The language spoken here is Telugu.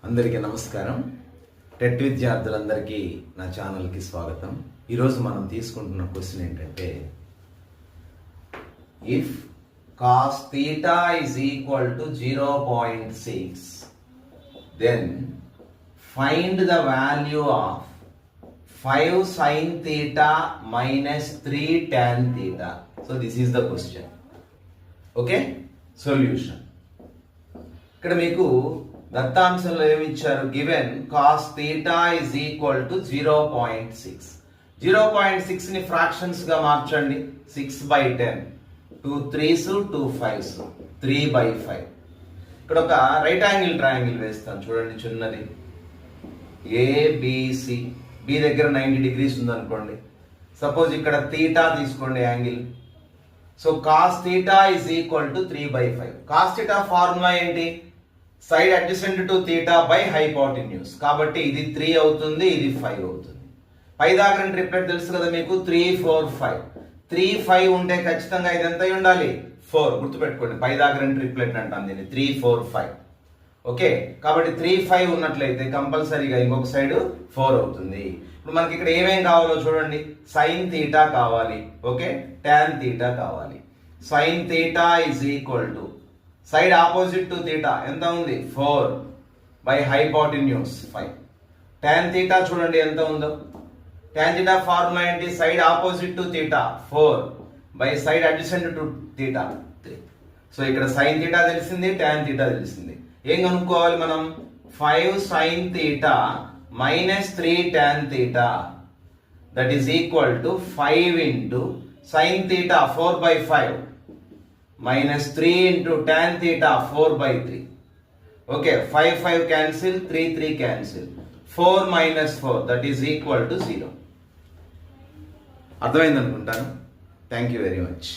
అందరికీ నమస్కారం. టెట్ విద్యార్థులందరికీ నా ఛానల్కి స్వాగతం. ఈరోజు మనం తీసుకుంటున్న క్వశ్చన్ ఏంటంటే, if cos theta is equal to 0.6, then find the value of 5 sin theta minus 3 tan theta. So this is the question. Okay? Solution. ఇక్కడ మీకు దత్తాంశంలో ఏమి ఇచ్చారు? Given cos theta is equal to 0.6. 0.6 ని ఫ్రాక్షన్స్ గా మార్చండి. 6/10, 2 3s 2 5s, 3/5. ఇక్కడ ఒక రైట్ యాంగిల్ ట్రయాంగిల్ వేస్తాను చూడండి. చిన్నది ఏబిసి, బి దగ్గర 90 degrees ఉందనుకోండి. సపోజ్ ఇక్కడ తీటా తీసుకోండి angle. So cos theta is equal to 3/5. cos theta formula ఏంటి? Side adjacent to theta by hypotenuse. కాబట్టి ఇది 3 అవుతుంది, ఇది 5 అవుతుంది. పైదాగ్రం ట్రిప్లెట్ తెలుసు కదా మీకు, 3 4 5. 3 5 ఉంటే ఖచ్చితంగా ఇది ఎంత అయి ఉండాలి? 4. గుర్తుపెట్టుకోండి, పైదాగ్రం ట్రిప్లెట్ అంటాం దీన్ని. 3 4 5. ఓకే, కాబట్టి 3 5 ఉన్నట్లయితే కంపల్సరీగా ఇంకొక సైడ్ 4 అవుతుంది. ఇప్పుడు మనకి ఇక్కడ ఏమేం కావాలో చూడండి. సైన్ థీటా కావాలి, ఓకే, టాన్ థీటా కావాలి. Sine theta is equal to side opposite to theta ఎంత ఉంది? 4 బై హైపోటెన్యూస్ 5. టాన్ థీటా చూడండి ఎంత ఉందో. టాన్ థీటా ఫార్ములా ఏంటి? Side opposite to theta 4 by side adjacent to theta 3. So ఇక్కడ సైన్ థీటా తెలిసింది, టాన్ థీటా తెలిసింది. ఏం కనుక్కోవాలి మనం? 5 sine theta minus 3 tan theta that is equal to 5 into sine theta 4/5 minus 3 into tan theta 4/3. Okay, 5 5 cancel, 3 3 cancel. 4 minus 4 that is equal to 0. అర్థమైంది అనుకుంటాను. Thank you very much.